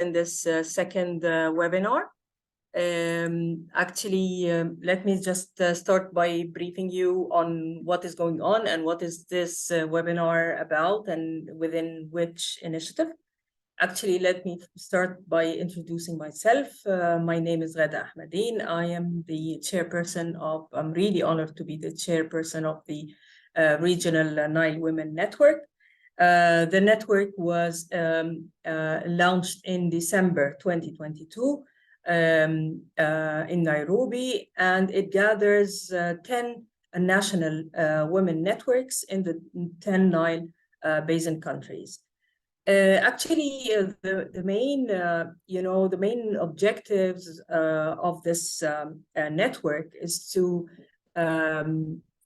in this second webinar. Let me just start by briefing you on what is going on and what is this webinar about and within which initiative. Actually, let me start by introducing myself. My name is Ghada Ahmadin. I am the chairperson of, I'm really honored to be the chairperson of the Regional Nile Women Network. The network was launched in December 2022 in Nairobi, and it gathers 10 national women networks in the 10 Nile Basin countries. The main objectives of this network is to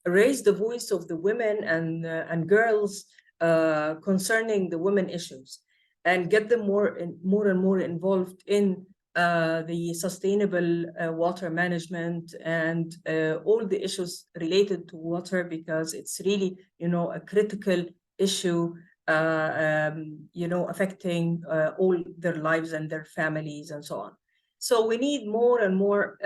raise the voice of the women and girls concerning the women issues, and get them more and more involved in the sustainable water management and all the issues related to water, because it's really, a critical issue, affecting all their lives and their families and so on. So we need more and more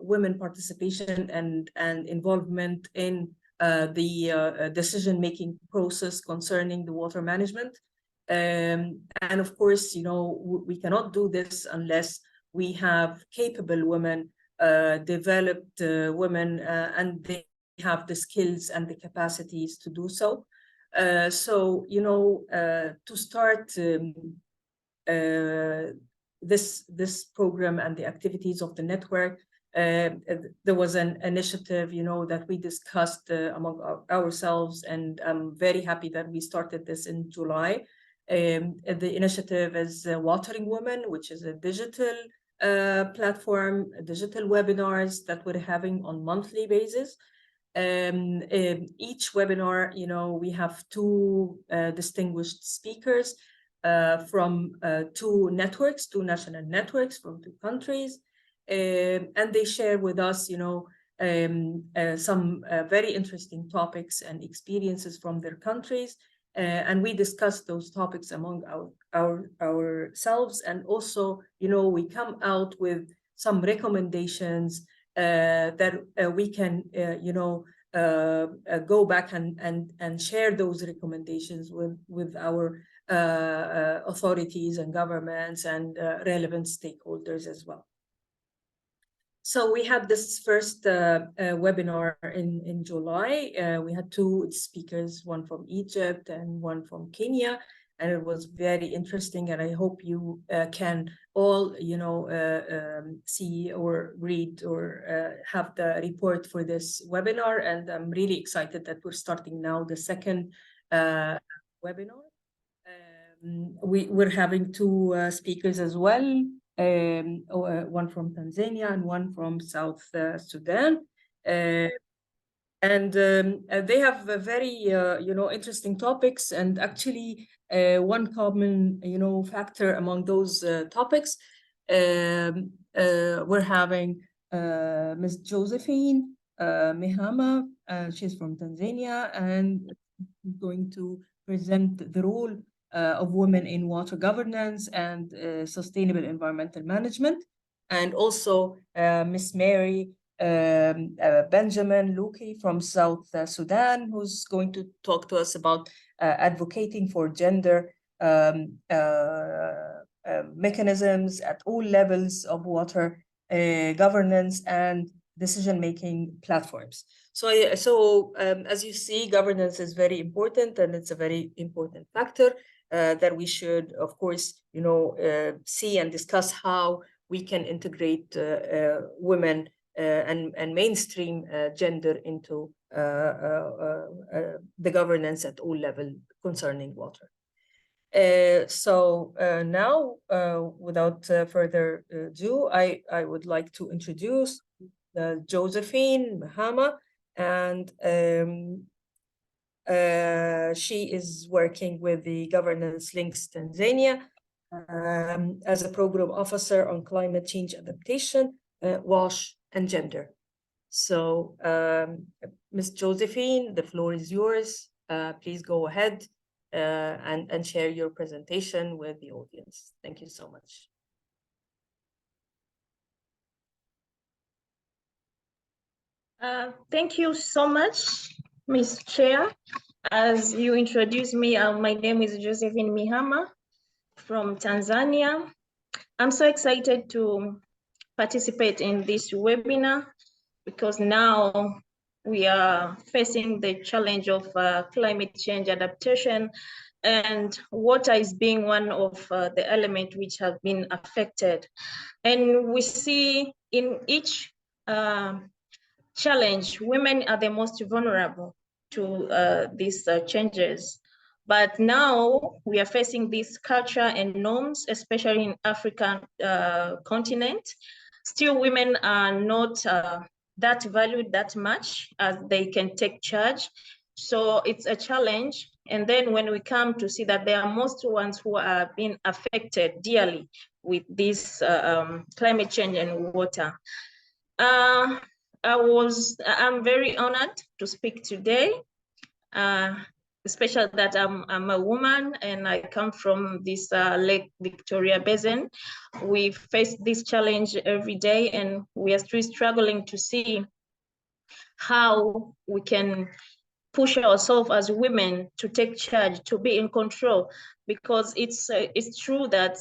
women participation and involvement in the decision-making process concerning the water management. And of course, we cannot do this unless we have capable women, developed women, and they have the skills and the capacities to do so. To start this program and the activities of the network, there was an initiative, that we discussed among ourselves, and I'm very happy that we started this in July. The initiative is Watering Women, which is a digital platform, digital webinars that we're having on monthly basis. Each webinar, we have two distinguished speakers from two national networks from two countries, and they share with us, some very interesting topics and experiences from their countries, and we discuss those topics among ourselves, and also, we come out with some recommendations that we can, go back and share those recommendations with our authorities and governments and relevant stakeholders as well. So we had this first webinar in July. We had two speakers, one from Egypt and one from Kenya, and it was very interesting, and I hope you can all, see or read or have the report for this webinar. And I'm really excited that we're starting now the second webinar. We're having two speakers as well, one from Tanzania and one from South Sudan. And they have a very, interesting topics, and actually one common, factor among those topics. We're having Ms. Josephine Mihama. She's from Tanzania, and going to present the role of women in water governance and sustainable environmental management. And also Ms. Mary Benjamin Luki from South Sudan, who's going to talk to us about advocating for gender mechanisms at all levels of water governance and decision-making platforms. So as you see, governance is very important, and it's a very important factor that we should, of course, see and discuss how we can integrate women and mainstream gender into the governance at all levels concerning water. Now, without further ado, I would like to introduce Josephine Mihama, and she is working with the Governance Links Tanzania as a program officer on climate change adaptation, WASH, and gender. So, Ms. Josephine, the floor is yours. Please go ahead and share your presentation with the audience. Thank you so much. Thank you so much, Ms. Chair. As you introduced me, my name is Josephine Mihama from Tanzania. I'm so excited to participate in this webinar because now we are facing the challenge of climate change adaptation, and water is being one of the elements which have been affected. And we see in each challenge, women are the most vulnerable to these changes. But now we are facing this culture and norms, especially in African continent. Still, women are not that valued that much as they can take charge. So it's a challenge. And then when we come to see that they are most ones who are being affected dearly with this climate change and water. I'm very honored to speak today, especially that I'm a woman and I come from this Lake Victoria Basin. We face this challenge every day and we are still struggling to see how we can push ourselves as women to take charge, to be in control, because it's true that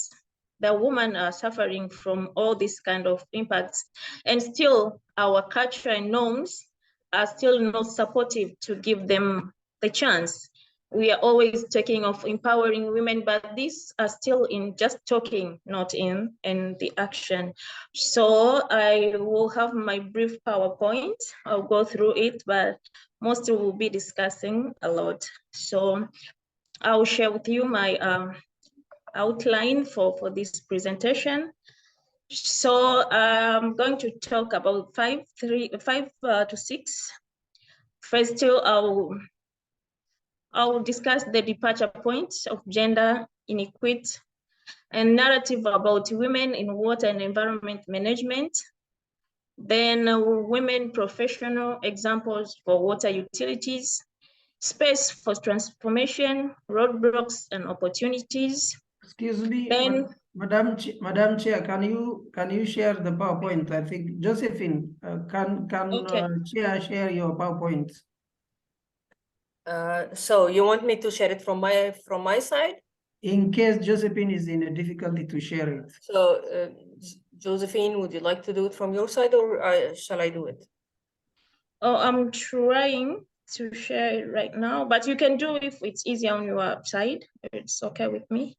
the women are suffering from all these kind of impacts, and still our culture and norms are still not supportive to give them the chance. We are always talking of empowering women, but these are still in just talking, not in the action. So I will have my brief PowerPoint. I'll go through it, but mostly we'll be discussing a lot. So I'll share with you my outline for this presentation. So I'm going to talk about five to six. First, I'll discuss the departure points of gender inequity and narrative about women in water and environment management. Then women professional examples for water utilities, space for transformation, roadblocks and opportunities. Excuse me, Then, Madam Chair, can you share the PowerPoint? I think Josephine, can okay. Chair share your PowerPoint? So you want me to share it from my side? In case Josephine is in a difficulty to share it. So Josephine, would you like to do it from your side, or shall I do it? Oh, I'm trying to share it right now, but you can do it if it's easier on your side. It's okay with me.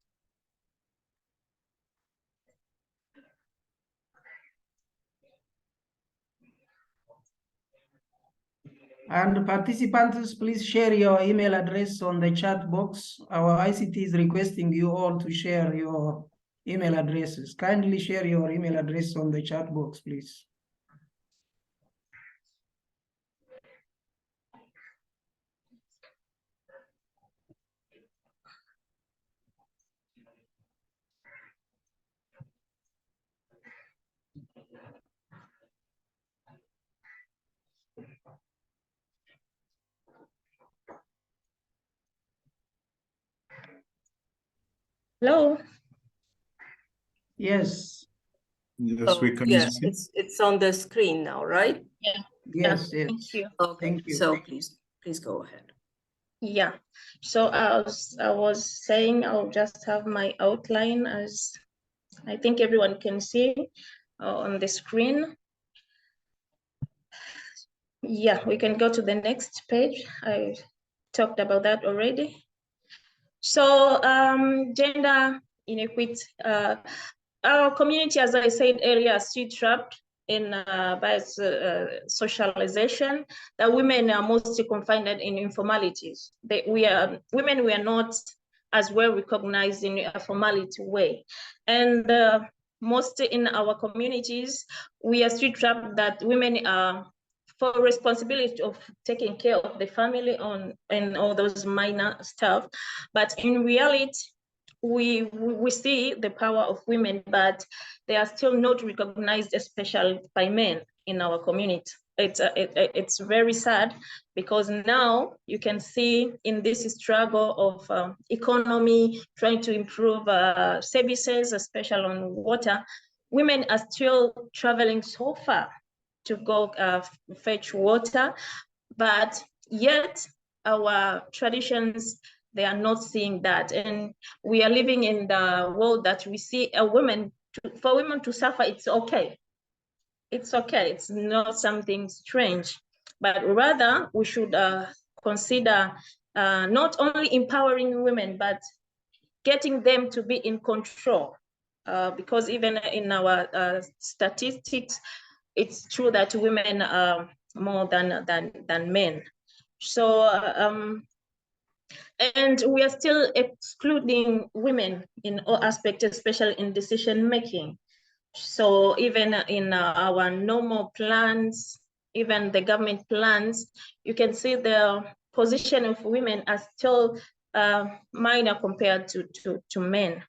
And participants, please share your email address on the chat box. Our ICT is requesting you all to share your email addresses. Kindly share your email address on the chat box, please. Hello? Yes. Yes, we can Yes, see. it's on the screen now, right? Yeah. Yes, Yeah. yes. Thank you. Okay, Thank you. so please go ahead. Yeah. So I was saying I'll just have my outline as I think everyone can see on the screen. Yeah, we can go to the next page. I talked about that already. So gender inequity. Our community, as I said earlier, are still trapped in bias socialization. That women are mostly confined in informalities. Women were not as well recognized in a formality way. And most in our communities, we are still trapped that women are for responsibility of taking care of the family and all those minor stuff. But in reality, we see the power of women, but they are still not recognized, especially by men in our community. It's very sad because now you can see in this struggle of economy, trying to improve services, especially on water, women are still traveling so far to go fetch water, but yet our traditions, they are not seeing that. And we are living in the world that we see for women to suffer, it's okay. It's okay, it's not something strange, but rather we should consider not only empowering women, but getting them to be in control. Because even in our statistics, it's true that women are more than men. So, and we are still excluding women in all aspects, especially in decision making. So even in our normal plans, even the government plans, you can see the position of women are still minor compared to men.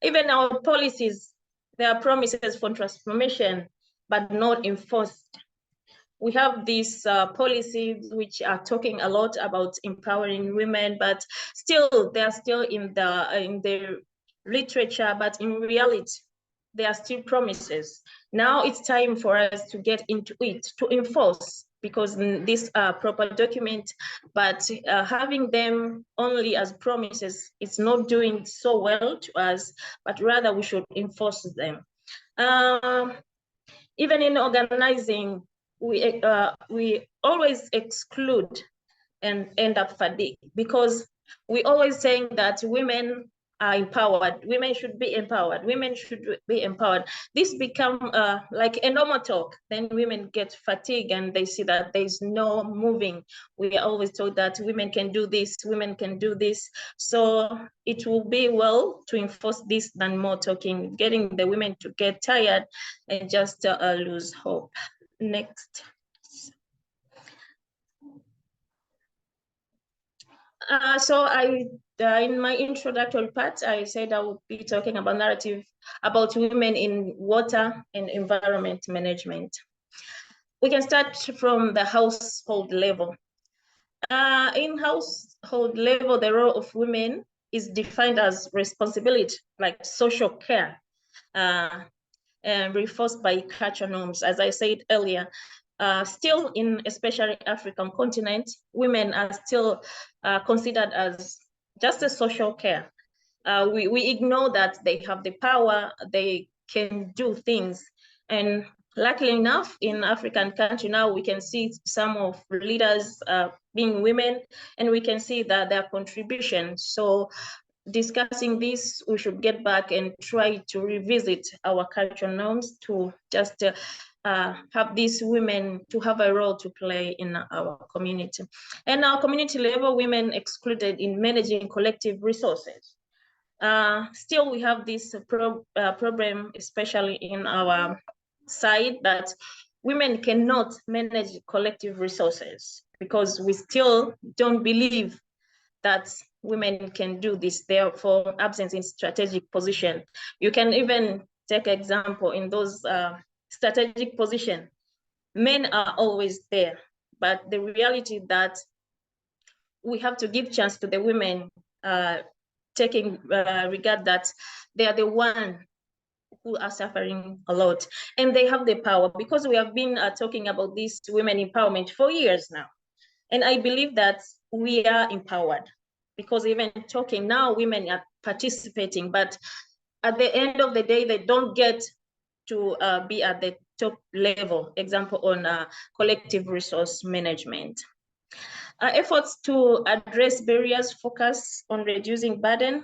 Even our policies, there are promises for transformation, but not enforced. We have these policies which are talking a lot about empowering women, but still they are still in the literature, but in reality, they are still promises. Now it's time for us to get into it, to enforce, because these are proper documents, but having them only as promises, it's not doing so well to us, but rather we should enforce them. Even in organizing, we always exclude and end up fatigue, because we always saying that women are empowered, women should be empowered, women should be empowered. This become like a normal talk. Then women get fatigued and they see that there's no moving. We are always told that women can do this, women can do this. So it will be well to enforce this than more talking, getting the women to get tired and just lose hope. Next. So in my introductory part, I said I would be talking about narrative about women in water and environment management. We can start from the household level. In household level, the role of women is defined as responsibility, like social care, and reinforced by cultural norms. As I said earlier, still in especially African continent, women are still considered as just a social care. We ignore that they have the power, they can do things. And luckily enough, in African country now, we can see some of leaders being women, and we can see that their contribution. So discussing this, we should get back and try to revisit our cultural norms to just have these women to have a role to play in our community. And our community level, women excluded in managing collective resources. Still, we have this problem, especially in our side, that women cannot manage collective resources because we still don't believe that women can do this, therefore absence in strategic position. You can even take example in those strategic position, men are always there, but the reality that we have to give chance to the women, taking regard that they are the one who are suffering a lot, and they have the power, because we have been talking about this women empowerment for years now. And I believe that we are empowered, because even talking now, women are participating, but at the end of the day, they don't get to be at the top level, example on collective resource management. Efforts to address barriers focus on reducing burden.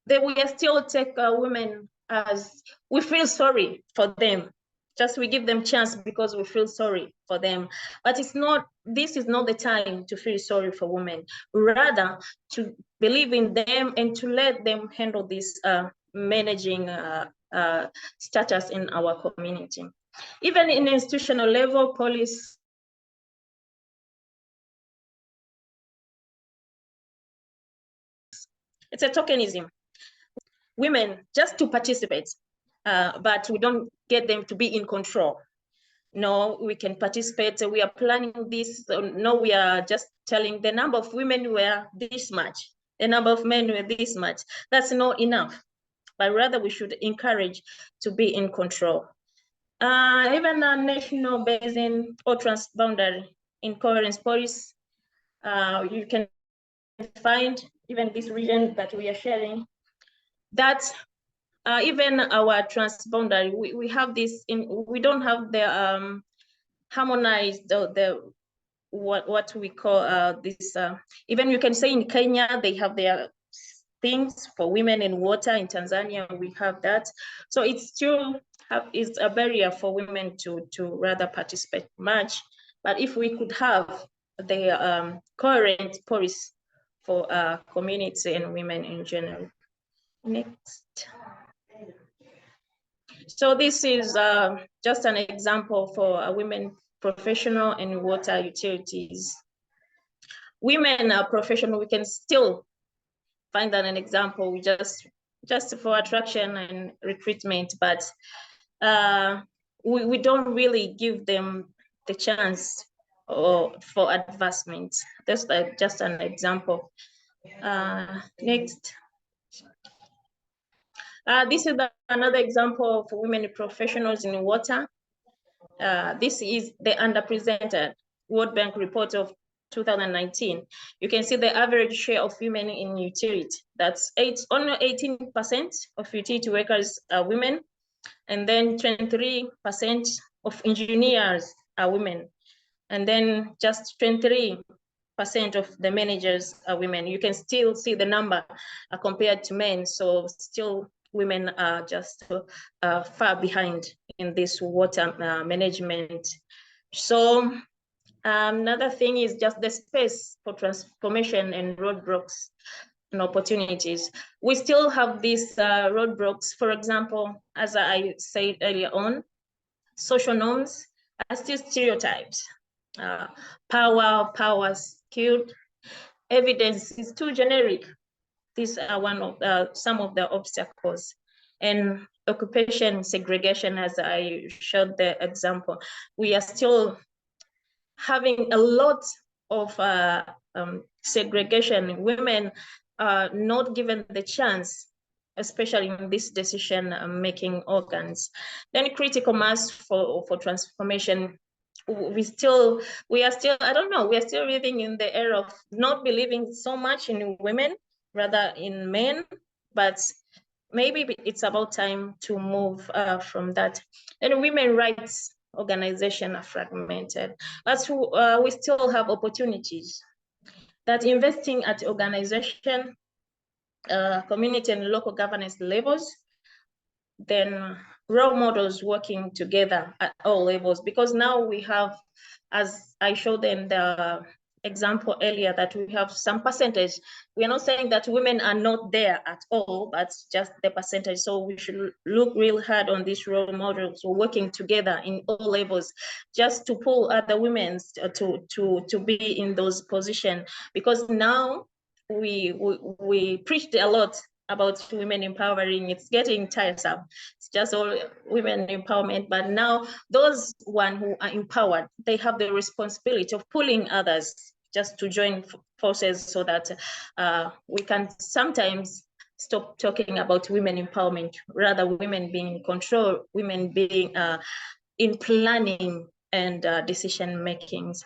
We still take women as, we feel sorry for them. Just we give them chance because we feel sorry for them. But it's not, this is not the time to feel sorry for women, rather to believe in them and to let them handle this managing status in our community. Even in institutional level, police, it's a tokenism. Women just to participate, but we don't get them to be in control. No, we can participate. We are planning this. No, we are just telling the number of women were this much, the number of men were this much. That's not enough, but rather we should encourage to be in control. Even a national basin or transboundary incoherence policy, you can find even this region that we are sharing, that even our transboundary, we have this in, we don't have the harmonized the what we call this, even you can say in Kenya, they have their things for women in water. In Tanzania, we have that. So it's still is a barrier for women to rather participate much. But if we could have the coherent policy for community and women in general. Next. So this is just an example for a women professional in water utilities. Women are professional, we can still find that an example, we just for attraction and recruitment, but we don't really give them the chance for advancement. That's just an example. Next. This is another example for women professionals in water. This is the underrepresented World Bank report of 2019. You can see the average share of women in utility. That's only 18% of utility workers are women, and then 23% of engineers are women, and then just 23% of the managers are women. You can still see the number compared to men, so still women are just far behind in this water management. So another thing is just the space for transformation and roadblocks and opportunities. We still have these roadblocks. For example, as I said earlier on, social norms are still stereotypes. Power skilled, evidence is too generic. These are one of some of the obstacles. And occupation segregation, as I showed the example, we are still having a lot of segregation. Women are not given the chance, especially in this decision-making organs. Then critical mass for transformation. We are still, I don't know, we are still living in the era of not believing so much in women, rather in men, but maybe it's about time to move from that. And women rights organizations are fragmented, but we still have opportunities that investing at organization, community and local governance levels, then role models working together at all levels, because now we have, as I showed in the example earlier, that we have some percentage. We're not saying that women are not there at all, but just the percentage. So we should look real hard on these role models working together in all levels, just to pull other women to be in those positions. Because now we preached a lot about women empowering. It's getting tiresome. It's just all women empowerment. But now those one who are empowered, they have the responsibility of pulling others just to join forces, so that we can sometimes stop talking about women empowerment, rather women being in control, women being in planning and decision makings.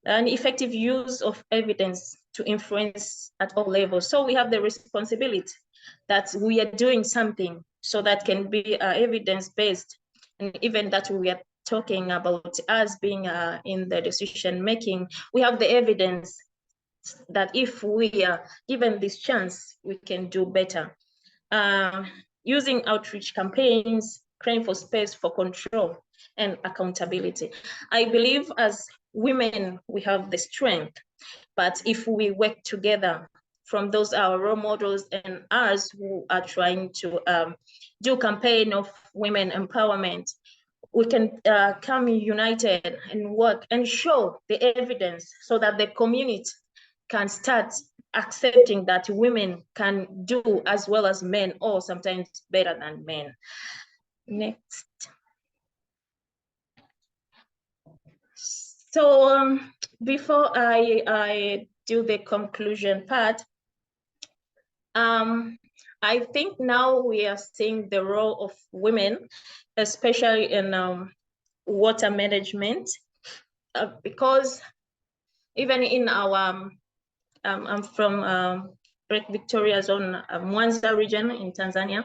And effective use of evidence to influence at all levels. So we have the responsibility that we are doing something, so that can be evidence-based, and even that we are talking about us being in the decision making, we have the evidence that if we are given this chance, we can do better. Using outreach campaigns, crying for space for control and accountability. I believe as women, we have the strength, but if we work together, from those our role models and us who are trying to do campaign of women empowerment, we can come united and work and show the evidence, so that the community can start accepting that women can do as well as men, or sometimes better than men. Next. So before I do the conclusion part, I think now we are seeing the role of women especially in water management, because even in our, I'm from Great Victoria Zone, Mwanza region in Tanzania.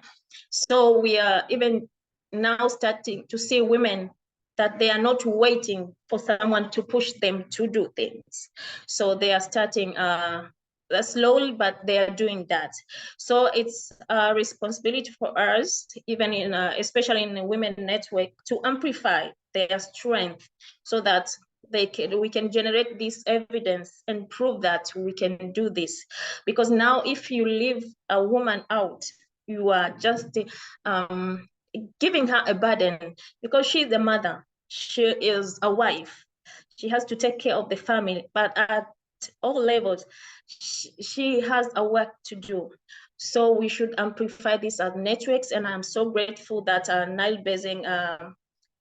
So we are even now starting to see women that they are not waiting for someone to push them to do things. So they are starting slowly, but they are doing that. So it's a responsibility for us, even in, especially in the women network, to amplify their strength so that we can generate this evidence and prove that we can do this. Because now if you leave a woman out, you are just giving her a burden, because she's a mother, she is a wife, she has to take care of the family, but at all levels, she has a work to do. So we should amplify this as networks, and I'm so grateful that Nile Basin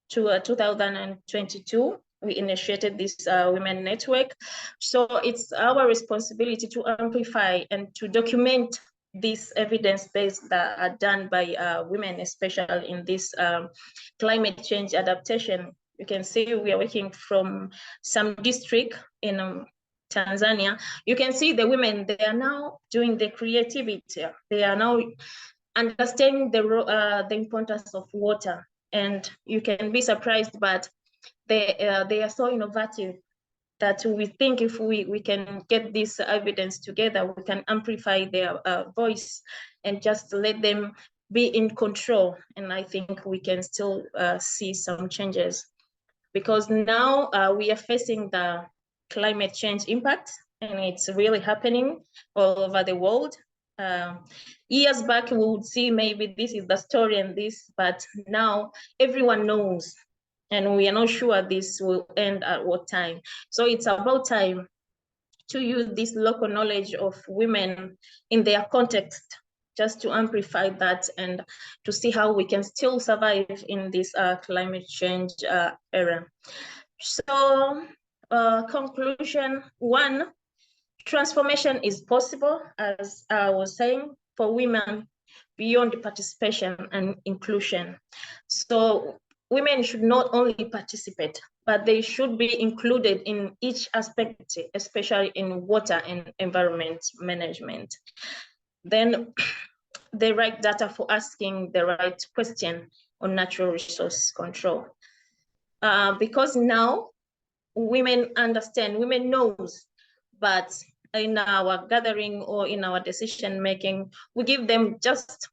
2022, we initiated this women network. So it's our responsibility to amplify and to document this evidence-based that are done by women, especially in this climate change adaptation. You can see we are working from some district in Tanzania. You can see the women, they are now doing the creativity. They are now understanding the importance of water. And you can be surprised, but they are so innovative that we think if we can get this evidence together, we can amplify their voice and just let them be in control. And I think we can still see some changes, because now we are facing the climate change impact, and it's really happening all over the world. Years back, we would see maybe this is the story and this, but now everyone knows, and we are not sure this will end at what time. So it's about time to use this local knowledge of women in their context, just to amplify that and to see how we can still survive in this climate change era. So conclusion one, transformation is possible, as I was saying, for women beyond participation and inclusion. So women should not only participate, but they should be included in each aspect, especially in water and environment management. Then the right data for asking the right question on natural resource control. Because now women understand, women knows, but in our gathering or in our decision making, we give them just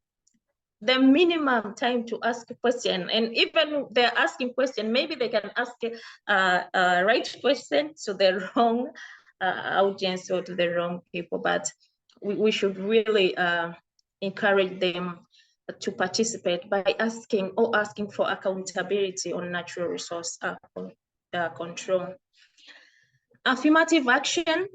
the minimum time to ask a question. And even they're asking question, maybe they can ask a right question to the wrong audience or to the wrong people, but we should really encourage them to participate by asking for accountability on natural resource control. Affirmative action,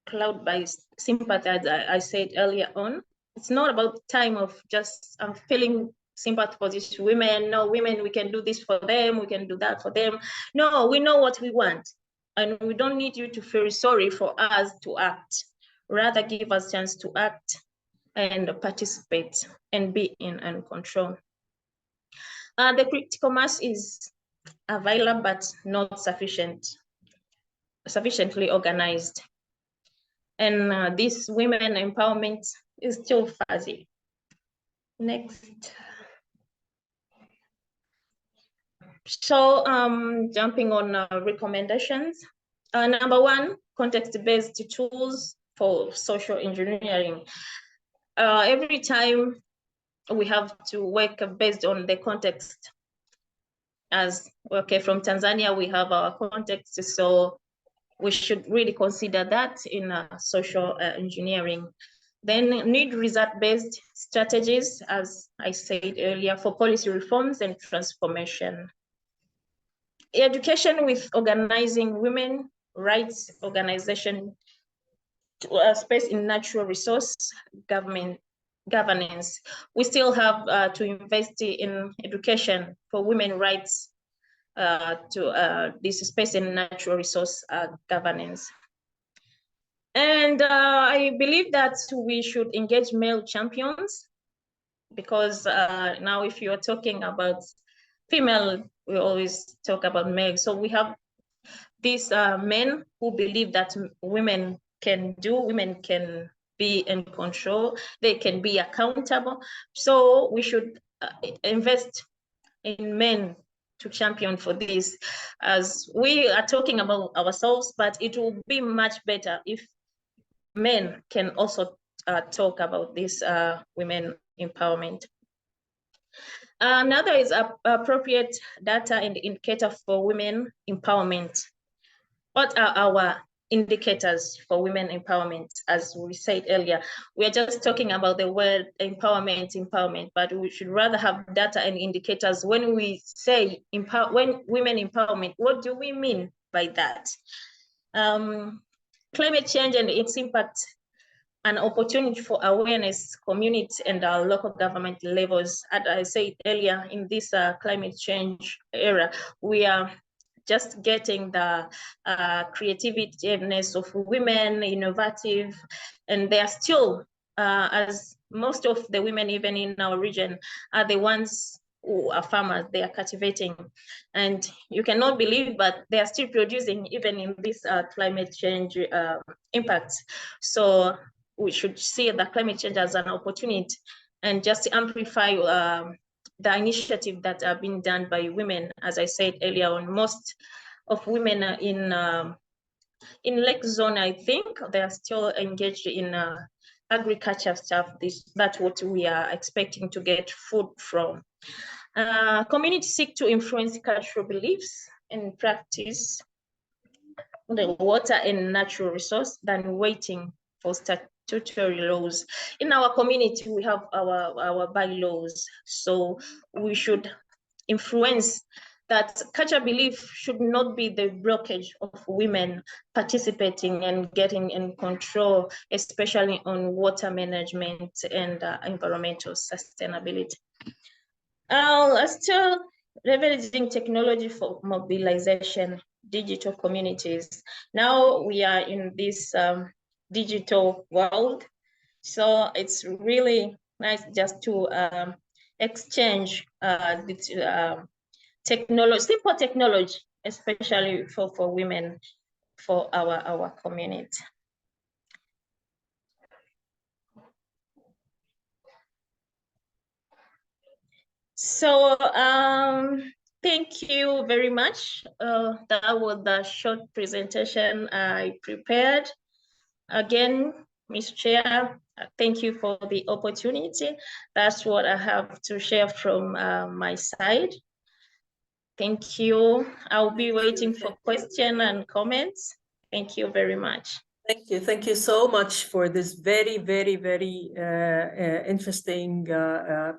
cloud-based sympathy, as I said earlier on. It's not about time of just feeling sympathy for these women. No, women, we can do this for them, we can do that for them. No, we know what we want, and we don't need you to feel sorry for us to act. Rather, give us a chance to act and participate and be in control. The critical mass is available, but not sufficiently organized. And this women empowerment is still fuzzy. Next. So jumping on recommendations. Number one, context-based tools for social engineering. Every time we have to work based on the context. As okay, from Tanzania, we have our context, so we should really consider that in social engineering. Then need result-based strategies, as I said earlier, for policy reforms and transformation. Education with organizing women rights organization to a space in natural resource governance. We still have to invest in education for women rights to this space in natural resource governance. And I believe that we should engage male champions, because now if you're talking about female, we always talk about male. So we have these men who believe that women can be in control, they can be accountable. So we should invest in men to champion for this, as we are talking about ourselves, but it will be much better if men can also talk about this women empowerment. Another is appropriate data and indicator for women empowerment. What are our indicators for women empowerment? As we said earlier, we are just talking about the word empowerment, but we should rather have data and indicators. When we say women empowerment, what do we mean by that? Climate change and its impact, an opportunity for awareness, community and our local government levels. As I said earlier, in this climate change era, we are just getting the creativeness of women, innovative, and they are still, as most of the women even in our region are the ones who are farmers, they are cultivating. And you cannot believe, but they are still producing even in this climate change impact. So we should see the climate change as an opportunity and just amplify the initiative that are being done by women. As I said earlier on, most of women in Lake Zone, I think, they are still engaged in agriculture stuff. That's what we are expecting to get food from. Communities seek to influence cultural beliefs and practice the water and natural resource than waiting for statutory laws. In our community, we have our bylaws, so we should influence that cultural belief should not be the blockage of women participating and getting in control, especially on water management and environmental sustainability. Still leveraging technology for mobilization, digital communities. Now we are in this digital world, so it's really nice just to exchange technology, simple technology, especially for women, for our community. So thank you very much. That was the short presentation I prepared. Again, Ms. Chair, thank you for the opportunity. That's what I have to share from my side. Thank you. I'll be waiting for questions and comments. Thank you very much. Thank you. Thank you so much for this very, very, very interesting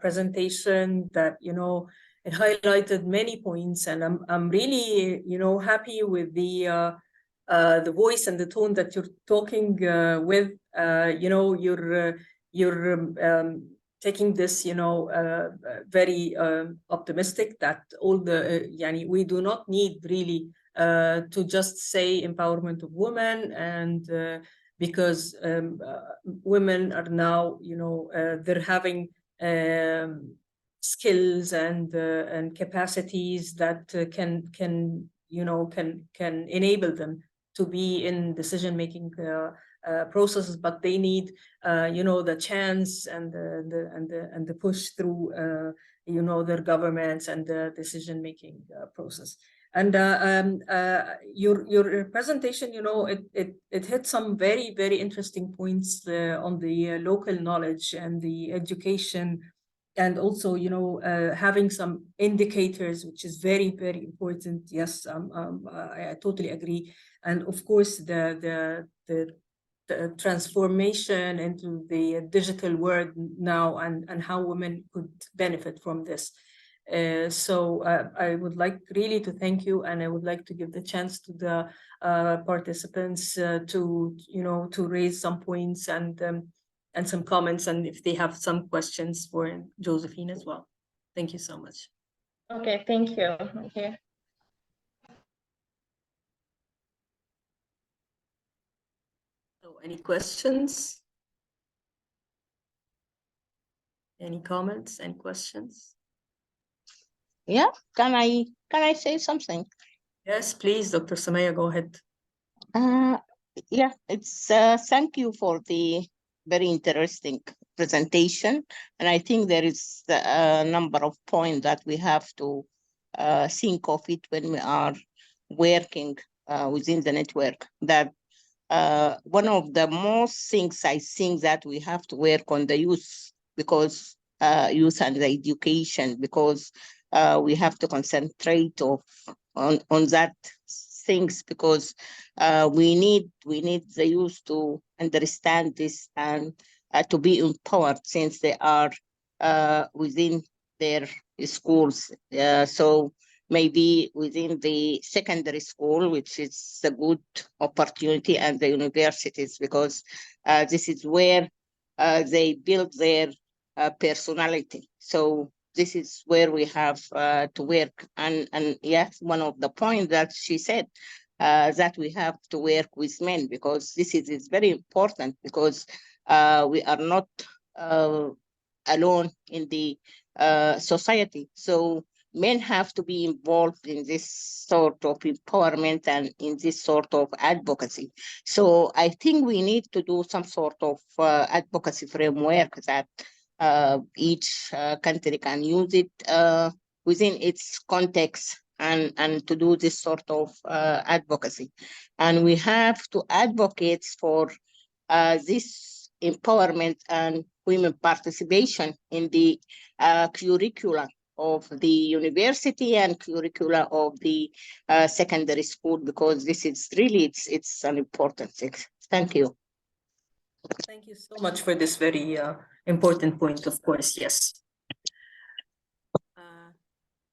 presentation that, it highlighted many points, and I'm really, happy with the voice and the tone that you're talking with. You're taking this, very optimistic that all the, we do not need really to just say empowerment of women, and because women are now, they're having skills and capacities that can enable them to be in decision-making processes, but they need the chance and the push through their governments and the decision-making process. And your presentation, it hit some very, very interesting points on the local knowledge and the education, and also, having some indicators, which is very, very important. Yes, I totally agree. And of course, the transformation into the digital world now, and how women could benefit from this. So I would like really to thank you, and I would like to give the chance to the participants to raise some points and some comments, and if they have some questions for Josephine as well. Thank you so much. Okay, thank you. Okay. So any questions? Any comments, any questions? Yeah, can I say something? Yes, please, Dr. Samaya, go ahead. Yeah, it's thank you for the very interesting presentation. And I think there is a number of points that we have to think of it when we are working within the network. That one of the most things I think that we have to work on the youth, because youth and the education, because we have to concentrate on that things, because we need the youth to understand this and to be empowered since they are within their schools. So maybe within the secondary school, which is a good opportunity, and the universities, because this is where they build their personality. So this is where we have to work. And yes, one of the points that she said, that we have to work with men, because this is very important, because we are not alone in the society. So men have to be involved in this sort of empowerment and in this sort of advocacy. So I think we need to do some sort of advocacy framework that each country can use it within its context, and to do this sort of advocacy. And we have to advocate for this empowerment and women participation in the curricula of the university and curricula of the secondary school, because this is really, it's an important thing. Thank you. Thank you so much for this very important point, of course, yes.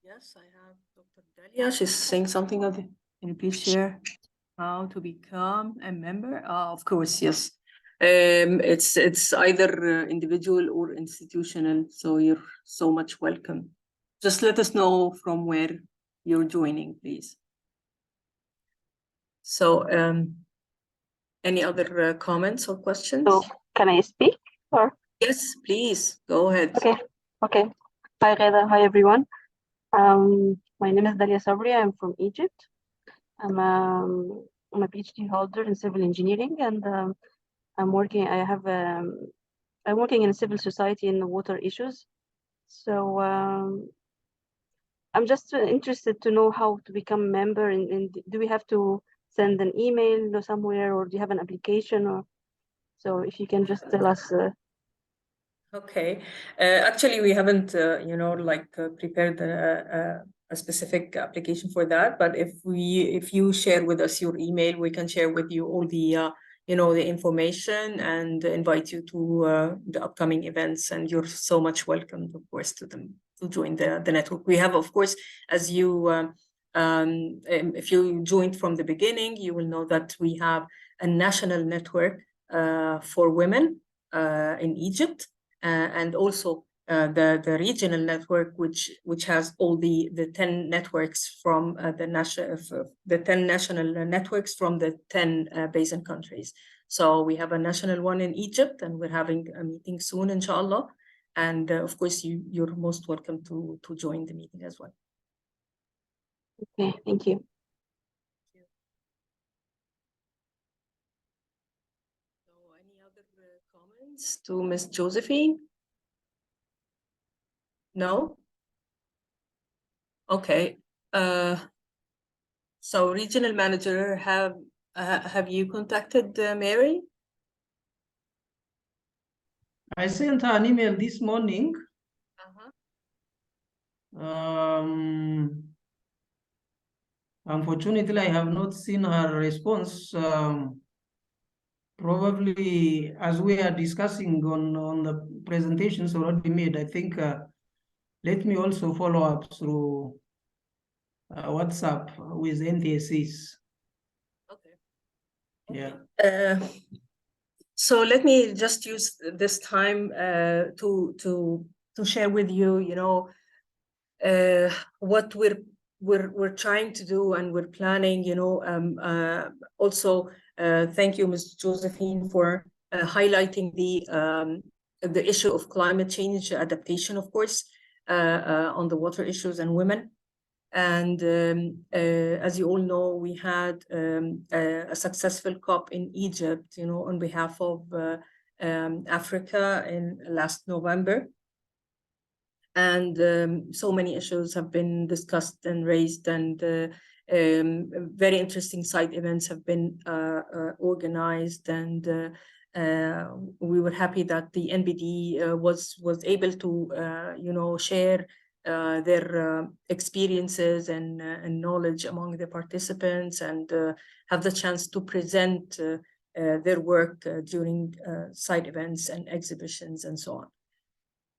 Yes, I have Dr. Dalia. She's saying something of it. Can you please share how to become a member? Of course, yes. It's either individual or institutional, so you're so much welcome. Just let us know from where you're joining, please. So, any other comments or questions? So, can I speak? Or yes, please go ahead. Okay. Hi, Reda. Hi, everyone. My name is Dalia Sabri. I'm from Egypt. I'm a PhD holder in civil engineering, and I'm working. I'm working in civil society in water issues. So I'm just interested to know how to become a member. And do we have to send an email or somewhere, or do you have an application? Or so if you can just tell us. Okay. Actually, we haven't, prepared a specific application for that. But if you share with us your email, we can share with you all the, the information and invite you to the upcoming events. And you're so much welcome, of course, to join the network. We have, of course, as you, if you joined from the beginning, you will know that we have a national network for women in Egypt. And also the regional network, which has all the 10 networks from the 10 national networks from the 10 basin countries. So we have a national one in Egypt, and we're having a meeting soon, inshallah. And of course, you're most welcome to join the meeting as well. Okay, thank you. Comments to Ms. Josephine? No? Okay. So regional manager, have you contacted Mary? I sent her an email this morning. Unfortunately, I have not seen her response. Probably as we are discussing on the presentations already made, I think let me also follow up through WhatsApp with NTSCs. Okay. Yeah. So let me just use this time to share with you, what we're trying to do, and we're planning. Also, thank you, Ms. Josephine, for highlighting the issue of climate change adaptation. Of course, on the water issues and women. And as you all know, we had a successful COP in Egypt, on behalf of Africa in last November. And so many issues have been discussed and raised, and very interesting side events have been organized. And we were happy that the NBD was able to, share their experiences and knowledge among the participants, and have the chance to present their work during side events and exhibitions and so on.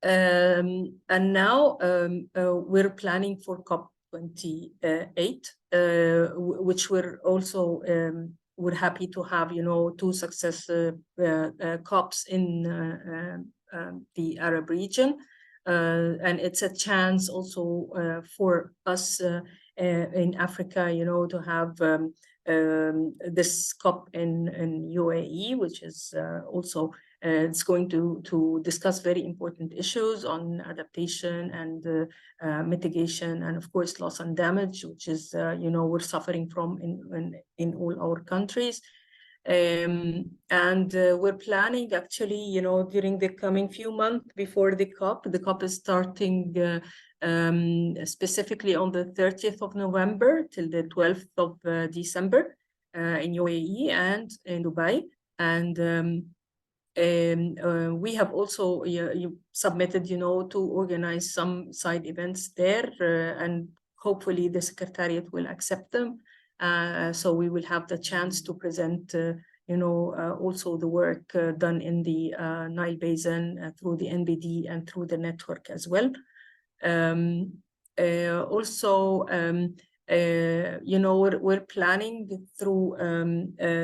And now we're planning for COP28, which we're also we're happy to have, 2 successive COPs in the Arab region. And it's a chance also for us in Africa, to have this COP in UAE, which is also it's going to discuss very important issues on adaptation and mitigation, and of course loss and damage, which is we're suffering from in all our countries. And we're planning actually, during the coming few months before the COP is starting specifically on the 30th of November till the 12th of December in UAE and in Dubai. And we have also submitted, to organize some side events there, and hopefully the Secretariat will accept them. So we will have the chance to present, also the work done in the Nile Basin through the NBD and through the network as well. Also, we're planning through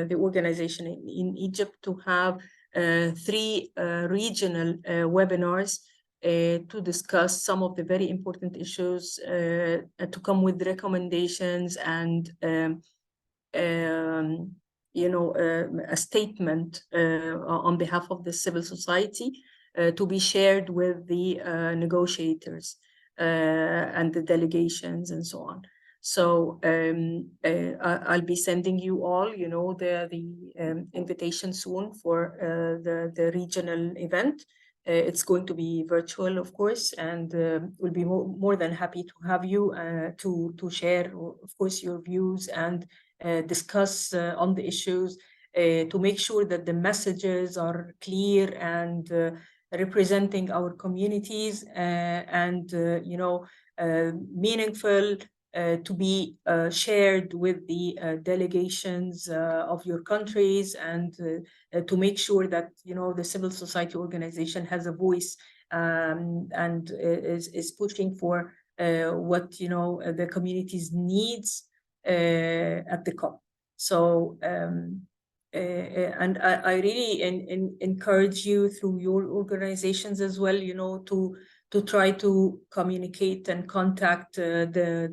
the organization in Egypt to have 3 regional webinars to discuss some of the very important issues, to come with recommendations and a statement on behalf of the civil society to be shared with the negotiators and the delegations and so on. So I'll be sending you all, the invitation soon for the regional event. It's going to be virtual, of course, and we'll be more than happy to have you to share, of course, your views and discuss on the issues to make sure that the messages are clear and representing our communities and meaningful. To be shared with the delegations of your countries, and to make sure that the civil society organization has a voice and is pushing for what the communities needs at the COP. So and I really encourage you through your organizations as well, to try to communicate and contact the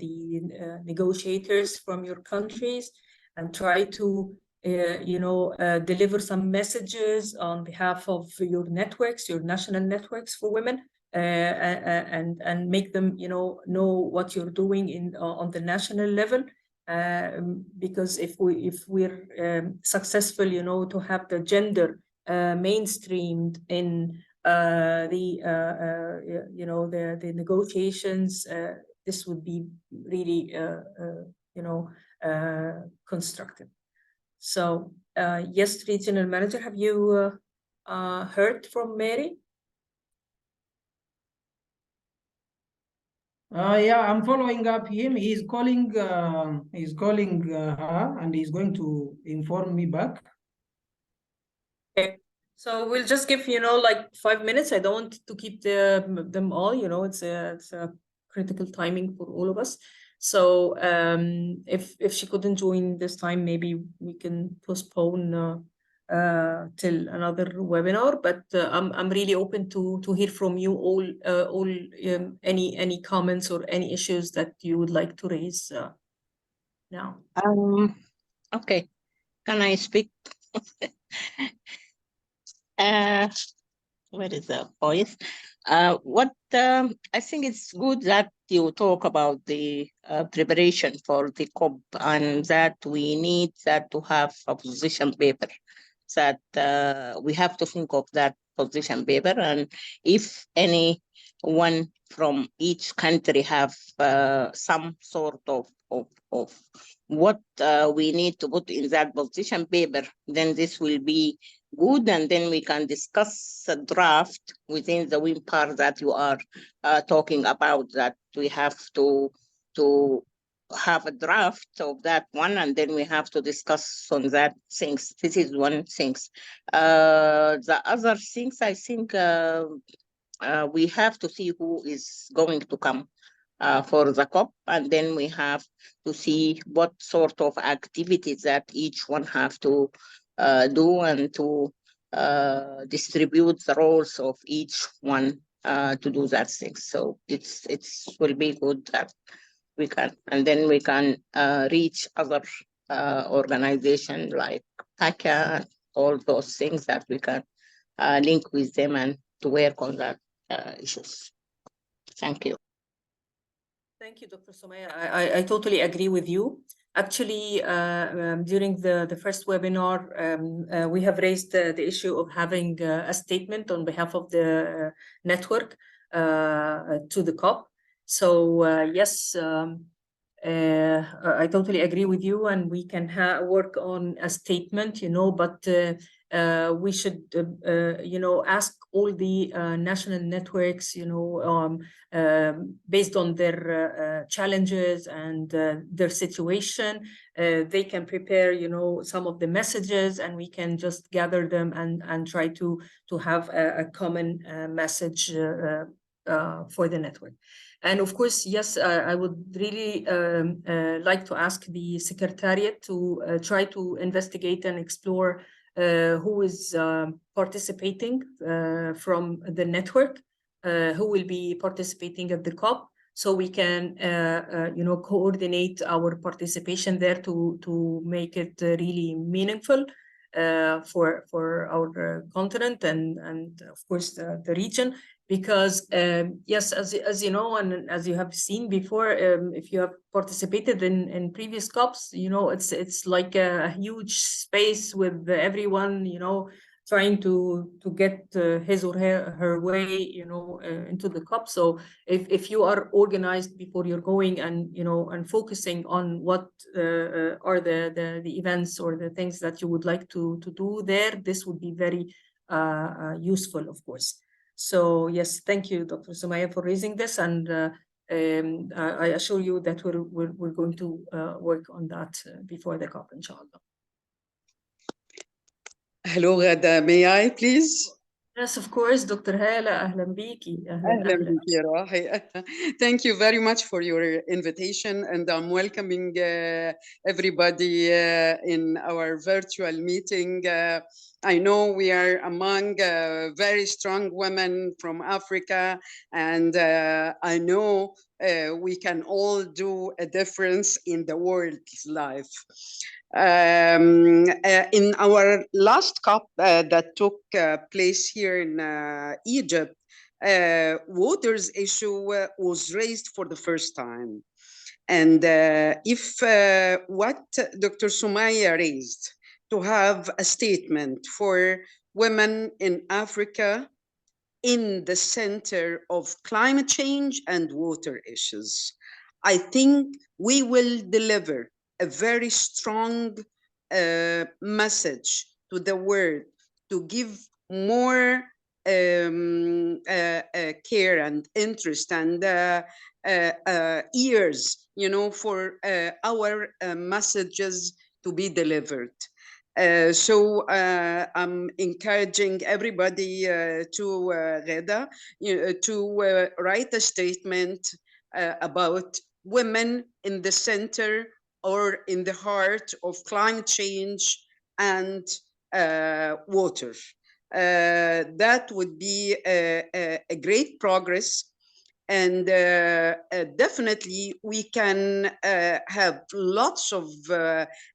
negotiators from your countries, and try to deliver some messages on behalf of your networks, your national networks for women, and make them know what you're doing on the national level. Because if we're successful, to have the gender mainstreamed in the negotiations, this would be really constructive. So yes, regional manager, have you heard from Mary? Yeah, I'm following up him. He's calling her, and he's going to inform me back. Okay. So we'll just give, like 5 minutes. I don't want to keep them all, it's a critical timing for all of us. So if she couldn't join this time, maybe we can postpone till another webinar. But I'm really open to hear from you all any comments or any issues that you would like to raise now. Okay, can I speak? Where is the voice? I think it's good that you talk about the preparation for the COP, and that we need that to have a position paper, that we have to think of that position paper, and if anyone from each country have some sort of what we need to put in that position paper, then this will be good, and then we can discuss a draft within the WIM part that you are talking about, that we have to have a draft of that one, and then we have to discuss on that things. This is one thing. The other things, I think we have to see who is going to come for the COP, and then we have to see what sort of activities that each one have to do, and to distribute the roles of each one to do that thing. So it's will be good that we can, and then we can reach other organizations like PACA, all those things that we can link with them and to work on that issues. Thank you. Thank you, Dr. Sumaya. I totally agree with you. Actually, during the first webinar, we have raised the issue of having a statement on behalf of the network to the COP. So yes, I totally agree with you, and we can work on a statement, but we should, ask all the national networks, based on their challenges and their situation, they can prepare, some of the messages, and we can just gather them and try to have a common message for the network. And of course, yes, I would really like to ask the Secretariat to try to investigate and explore who is participating from the network, who will be participating at the COP, so we can, coordinate our participation there to make it really meaningful for our continent and of course the region. Because yes, as you know, and as you have seen before, if you have participated in previous COPs, it's like a huge space with everyone, trying to get his or her way, into the COP. So if you are organized before you're going, and focusing on what are the events or the things that you would like to do there, this would be very useful, of course. So yes, thank you, Dr. Sumaya, for raising this, and I assure you that we're going to work on that before the COP, inshallah. Hello, Ghada. May I, please? Yes, of course, Dr. Hala. أهلا بيكي. أهلا بيكي راحي. Thank you very much for your invitation, and I'm welcoming everybody in our virtual meeting. I know we are among very strong women from Africa, and I know we can all do a difference in the world's life. In our last COP that took place here in Egypt, water's issue was raised for the first time. And if what Dr. Sumaya raised, to have a statement for women in Africa in the center of climate change and water issues, I think we will deliver a very strong message to the world to give more care and interest and ears, for our messages to be delivered. So I'm encouraging everybody to Ghada, to write a statement about women in the center or in the heart of climate change and water. That would be a great progress. And definitely we can have lots of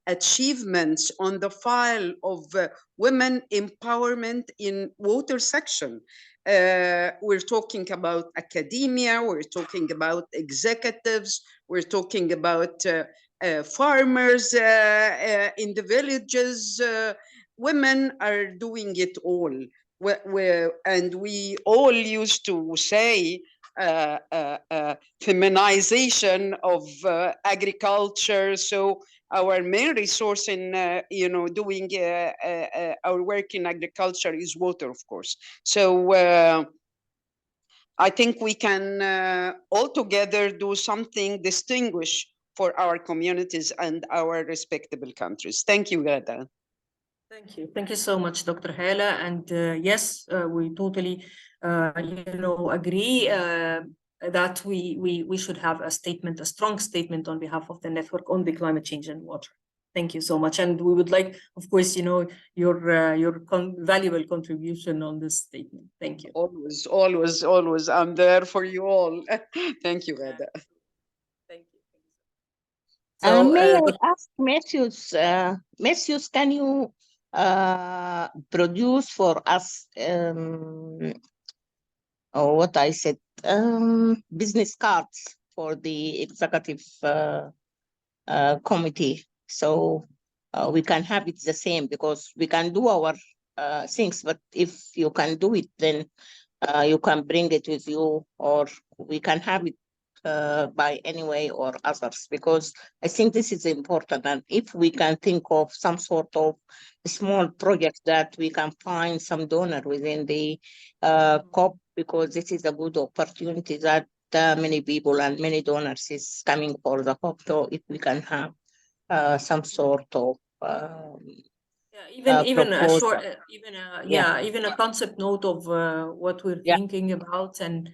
achievements on the file of women empowerment in water section. We're talking about academia, we're talking about executives, we're talking about farmers in the villages. Women are doing it all. And we all used to say feminization of agriculture. So our main resource in doing our work in agriculture is water, of course. So I think we can all together do something distinguished for our communities and our respectable countries. Thank you, Ghada. Thank you. Thank you so much, Dr. Hala. And yes, we totally, agree that we should have a statement, a strong statement on behalf of the network on the climate change and water. Thank you so much. And we would like, of course, your valuable contribution on this statement. Thank you. Always, always, always. I'm there for you all. Thank you, Ghada. Thank you. So, may I ask Matthews, Matthews, can you produce for us what I said, business cards for the executive committee, so we can have it the same, because we can do our things, but if you can do it, then you can bring it with you, or we can have it by anyway or others, because I think this is important. And if we can think of some sort of small project that we can find some donor within the COP, because this is a good opportunity that many people and many donors is coming for the COP. So if we can have some sort of even a short, Yeah. even a concept note of what we're thinking about, and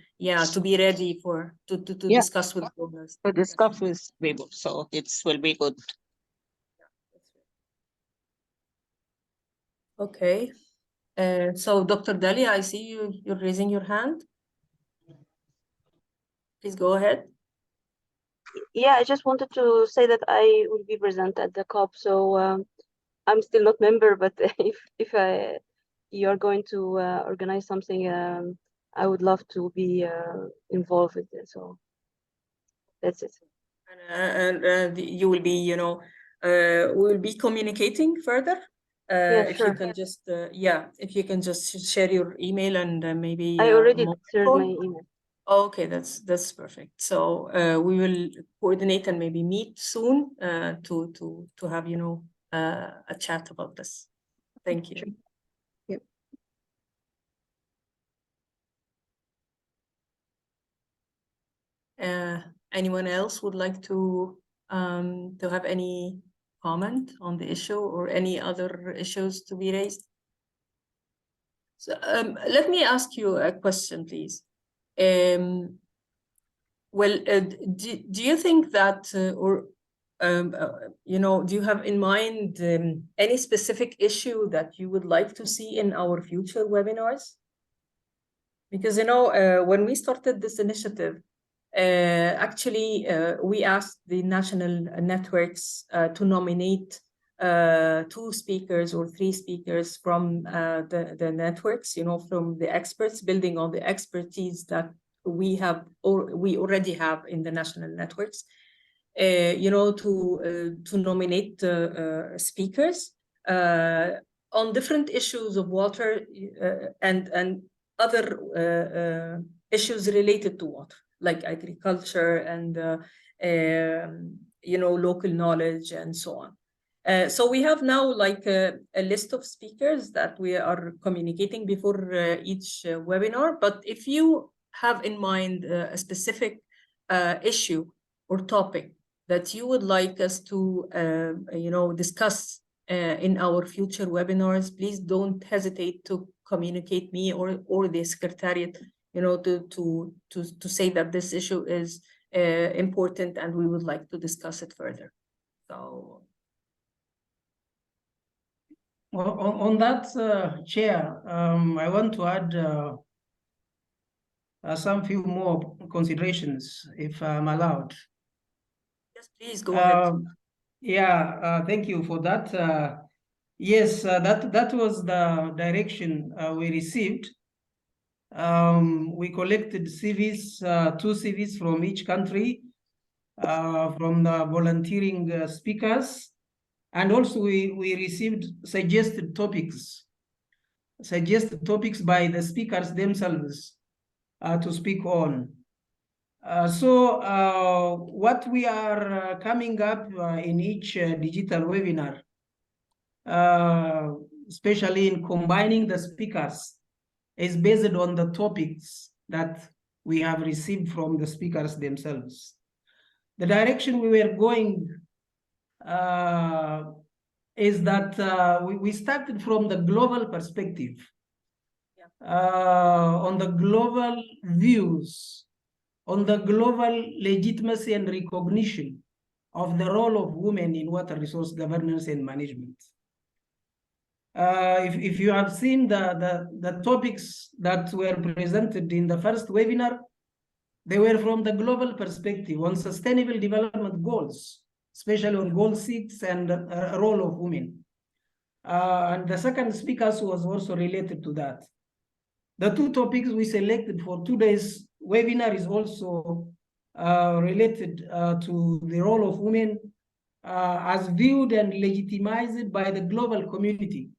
to be ready to discuss with donors. To discuss with people, so it will be good. Okay. So Dr. Dalia, I see you're raising your hand. Please go ahead. Yeah, I just wanted to say that I will be present at the COP, so I'm still not member, but if you're going to organize something, I would love to be involved with it. So that's it. And you will be, we will be communicating further. Yeah, if sure. you can just, if you can just share your email and maybe. I already shared my email. Okay, that's perfect. So we will coordinate and maybe meet soon to have a chat about this. Thank you. Sure. Yep. Anyone else would like to have any comment on the issue or any other issues to be raised? So let me ask you a question, please. Well, do you think that, do you have in mind any specific issue that you would like to see in our future webinars? Because, when we started this initiative, actually, we asked the national networks to nominate 2 speakers or 3 speakers from the networks, from the experts, building on the expertise that we have or we already have in the national networks, to nominate speakers on different issues of water and other issues related to water, like agriculture and local knowledge and so on. So we have now like a list of speakers that we are communicating before each webinar. But if you have in mind a specific issue or topic that you would like us to discuss in our future webinars, please don't hesitate to communicate me or the secretariat, to say that this issue is important and we would like to discuss it further. So. Well, on that, Chair, I want to add some few more considerations, if I'm allowed. Yes, please go ahead. Thank you for that. Yes, that was the direction we received. We collected CVs, 2 CVs from each country, from the volunteering speakers. And also we received suggested topics by the speakers themselves to speak on. So what we are coming up in each digital webinar, especially in combining the speakers, is based on the topics that we have received from the speakers themselves. The direction we were going is that we started from the global perspective, on the global views, on the global legitimacy and recognition of the role of women in water resource governance and management. If you have seen the topics that were presented in the first webinar, they were from the global perspective on sustainable development goals, especially on goal 6 and the role of women. And the second speakers was also related to that. The 2 topics we selected for today's webinar is also related to the role of women as viewed and legitimized by the global community.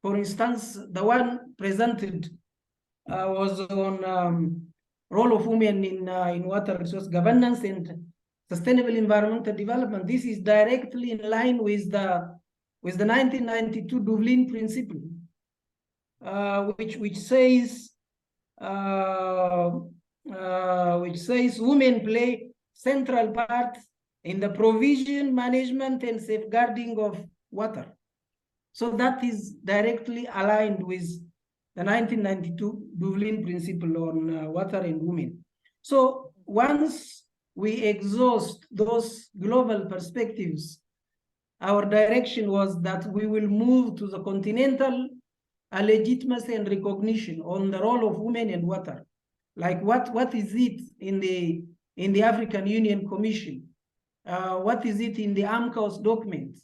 For instance, the one presented was on role of women in water resource governance and sustainable environmental development. This is directly in line with the 1992 Dublin Principle, which says women play central part in the provision, management, and safeguarding of water. So that is directly aligned with the 1992 Dublin Principle on water and women. So once we exhaust those global perspectives, our direction was that we will move to the continental legitimacy and recognition on the role of women in water. Like what is it in the African Union Commission? What is it in the AMCOS document?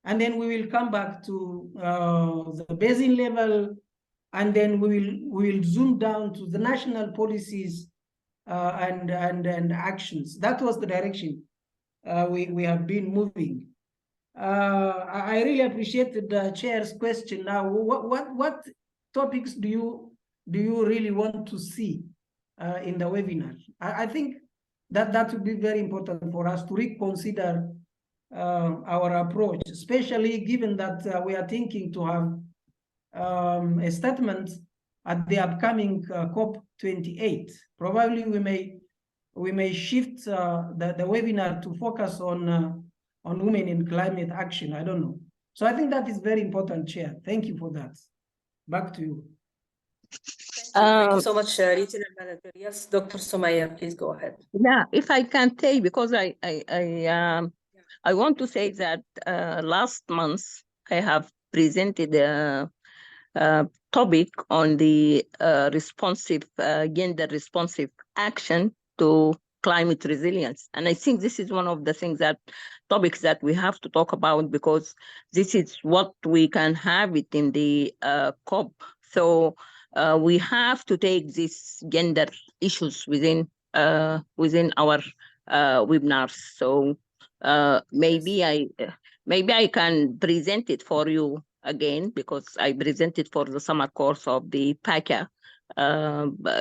And then we will come back to the basin level, and then we will zoom down to the national policies and actions. That was the direction we have been moving. I really appreciated the chair's question. Now, what topics do you really want to see in the webinar? I think that would be very important for us to reconsider our approach, especially given that we are thinking to have a statement at the upcoming COP28. Probably we may shift the webinar to focus on women in climate action. I don't know. So I think that is very important, Chair. Thank you for that. Back to you. Thank you so much, Regional Manager. Yes, Dr. Somaya, please go ahead. Yeah, if I can say, because I want to say that last month I have presented a topic on the gender responsive action to climate resilience. And I think this is one of the topics that we have to talk about, because this is what we can have it in the COP. So we have to take these gender issues within our webinars. So maybe I can present it for you again, because I presented for the summer course of the PACA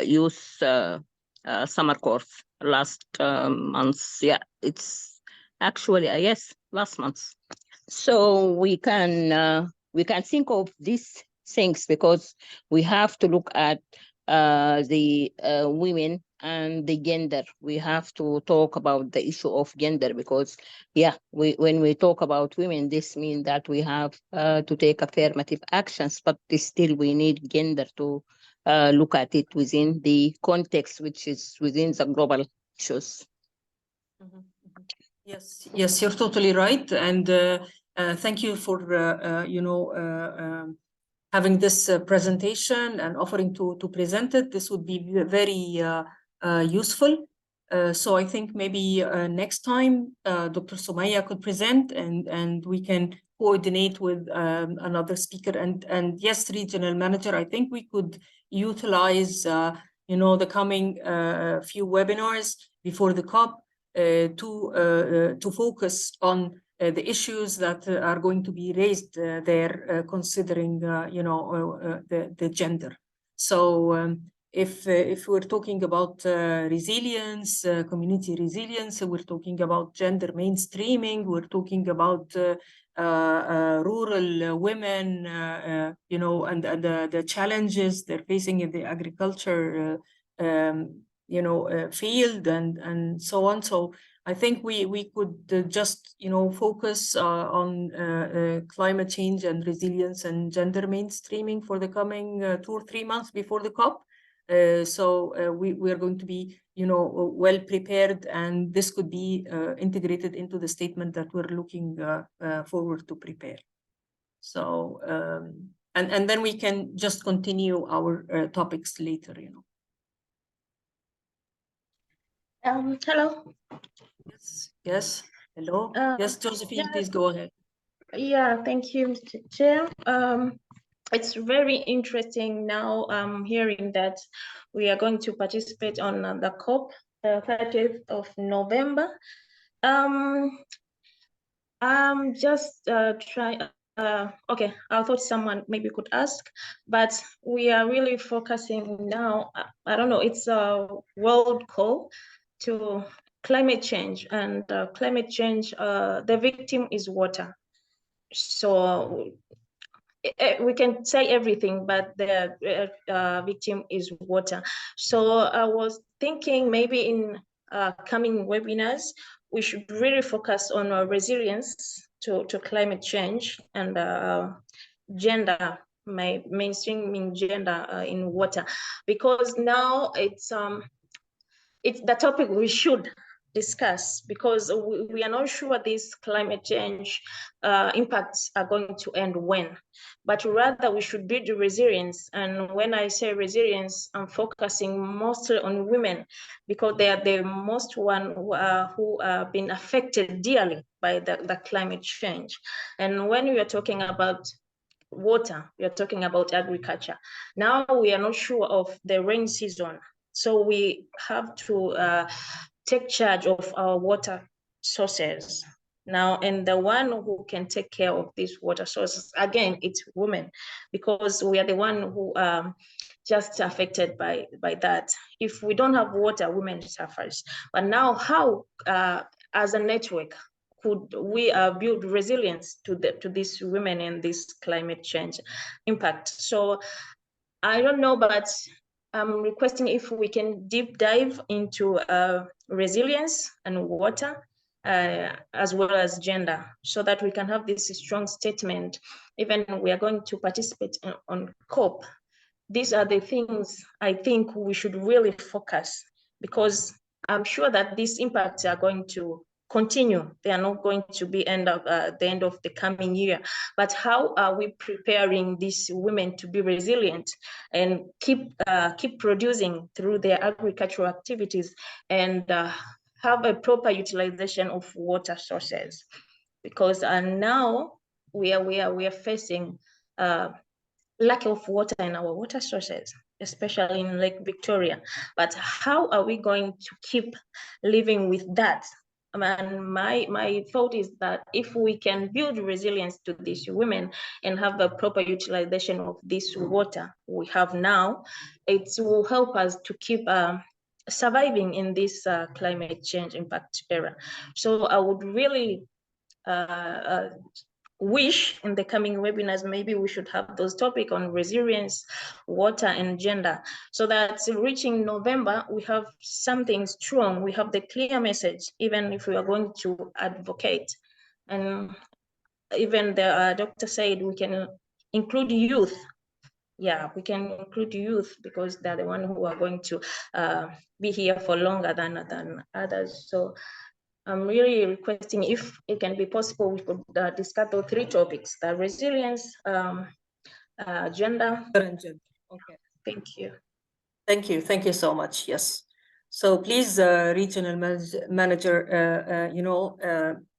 youth summer course last month. Yeah, it's actually yes, last month. So we can think of these things, because we have to look at the women and the gender. We have to talk about the issue of gender, because when we talk about women, this means that we have to take affirmative actions, but still we need gender to look at it within the context, which is within the global issues. Yes, you're totally right, and thank you for having this presentation and offering to present it. This would be very useful. So I think maybe next time Dr. Somaya could present, and we can coordinate with another speaker. And yes, regional manager, I think we could utilize the coming few webinars before the COP to focus on the issues that are going to be raised there, considering the gender. So if we're talking about resilience, community resilience, we're talking about gender mainstreaming, we're talking about rural women, and the challenges they're facing in the agriculture, field and so on. So I think we could just focus on climate change and resilience and gender mainstreaming for the coming 2 or 3 months before the COP. So we are going to be well prepared, and this could be integrated into the statement that we're looking forward to prepare. So and then we can just continue our topics later. Hello. Yes. Hello. Yes, Josephine, yeah. please go ahead. Yeah, thank you, Mr. Chair. It's very interesting now hearing that we are going to participate on the COP, the 30th of November. I'm just trying. Okay, I thought someone maybe could ask, but we are really focusing now. I don't know, it's a world call to climate change, and climate change, the victim is water. So we can say everything, but the victim is water. So I was thinking maybe in coming webinars, we should really focus on resilience to climate change and gender, mainstreaming gender in water, because now it's the topic we should discuss, because we are not sure these climate change impacts are going to end when, but rather we should build resilience. And when I say resilience, I'm focusing mostly on women, because they are the most one who have been affected dearly by the climate change. And when we are talking about water, we are talking about agriculture. Now we are not sure of the rain season, so we have to take charge of our water sources now. And the one who can take care of these water sources, again, it's women, because we are the one who just affected by that. If we don't have water, women suffers. But now how, as a network, could we build resilience to these women and this climate change impact? So I don't know, but I'm requesting if we can deep dive into resilience and water, as well as gender, so that we can have this strong statement. Even we are going to participate on COP, these are the things I think we should really focus, because I'm sure that these impacts are going to continue. They are not going to be the end of the coming year. But how are we preparing these women to be resilient and keep producing through their agricultural activities, and have a proper utilization of water sources? Because now we are facing lack of water in our water sources, especially in Lake Victoria. But how are we going to keep living with that? And my thought is that if we can build resilience to these women and have a proper utilization of this water we have now, it will help us to keep surviving in this climate change impact era. So I would really wish in the coming webinars, maybe we should have those topics on resilience, water, and gender, so that reaching November, we have something strong, we have the clear message, even if we are going to advocate. And even the doctor said we can include youth. Yeah, we can include youth, because they're the one who are going to be here for longer than others. So I'm really requesting, if it can be possible, we could discuss those three topics: the resilience, gender. Okay. Thank you. Thank you so much. Yes. So please, regional manager,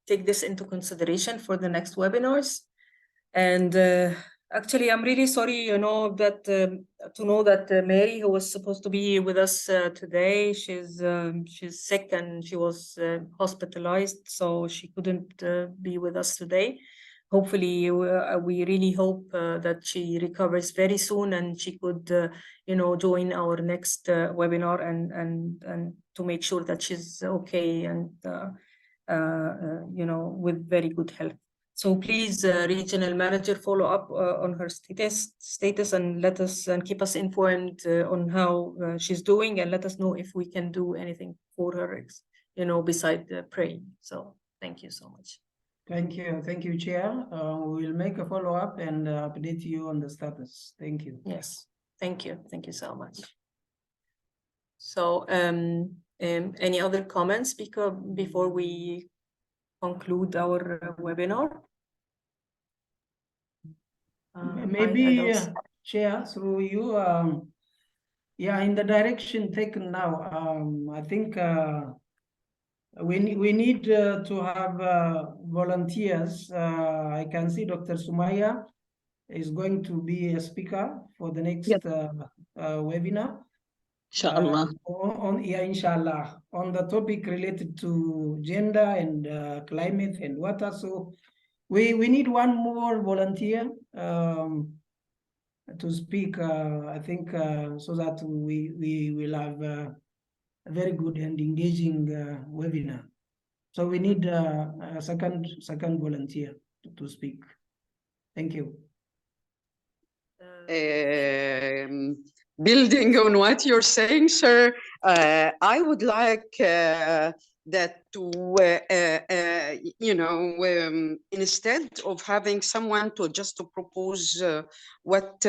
take this into consideration for the next webinars. And actually, I'm really sorry, you know, that to know that Mary, who was supposed to be with us today, she's sick and she was hospitalized, so she couldn't be with us today. Hopefully, we really hope that she recovers very soon and she could, you know, join our next webinar and to make sure that she's okay and, you know, with very good health. So please, regional manager, follow up on her status and let us and keep us informed on how she's doing, and let us know if we can do anything for her, you know, beside praying. So thank you so much. Thank you, Chair. We will make a follow-up and update you on the status. Thank you. Yes, thank you so much. So any other comments before we conclude our webinar? Maybe, Chair, through you, yeah, in the direction taken now, I think we need to have volunteers. I can see Dr. Sumaya is going to be a speaker for the next webinar. Inshallah. Inshallah, on the topic related to gender and climate and water. So we need one more volunteer to speak, I think, so that we will have a very good and engaging webinar. So we need a second volunteer to speak. Thank you. Building on what you're saying, sir, I would like that to, you know, instead of having someone to just to propose what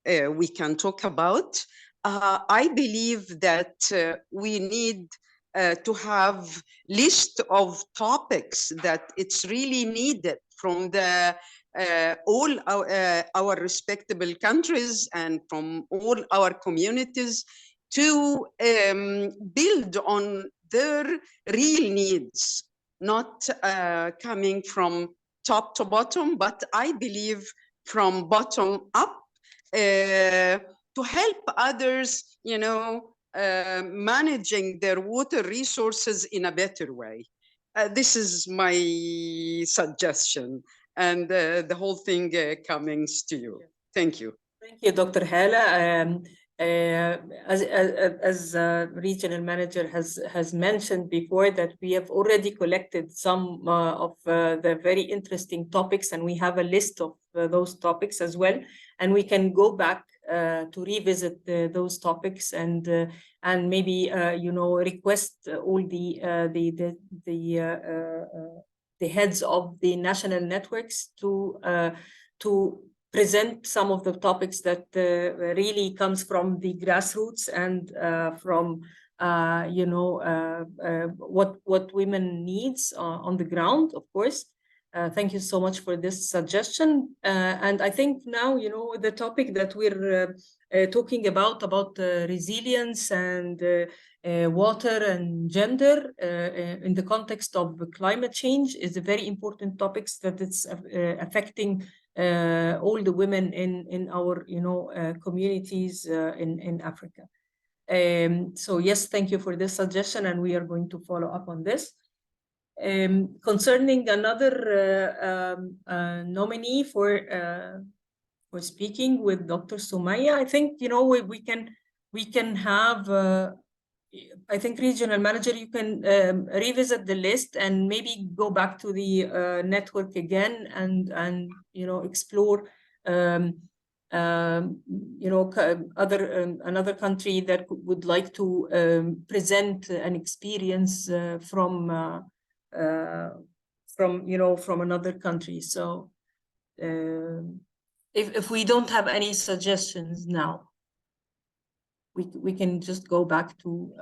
we can talk about, I believe that we need to have list of topics that it's really needed from the all our respectable countries and from all our communities to build on their real needs, not coming from top to bottom, but I believe from bottom up to help others, you know, managing their water resources in a better way. This is my suggestion, and the whole thing coming to you. Thank you. Thank you, Dr. Hala. As regional manager has mentioned before, that we have already collected some of the very interesting topics, and we have a list of those topics as well, and we can go back to revisit those topics and maybe you know, request all the heads of the national networks to present some of the topics that really comes from the grassroots and from you know, what women needs on the ground, of course. Thank you so much for this suggestion. And I think now, you know, the topic that we're talking about resilience and water and gender in the context of climate change is a very important topic that it's affecting all the women in our, you know, communities in Africa. So yes, thank you for this suggestion, and we are going to follow up on this. Concerning another nominee for speaking with Dr. Sumaya, I think, you know, we can have. I think regional manager, you can revisit the list and maybe go back to the network again and you know, explore you know, another country that would like to present an experience from you know, from another country. So if we don't have any suggestions now, we can just go back to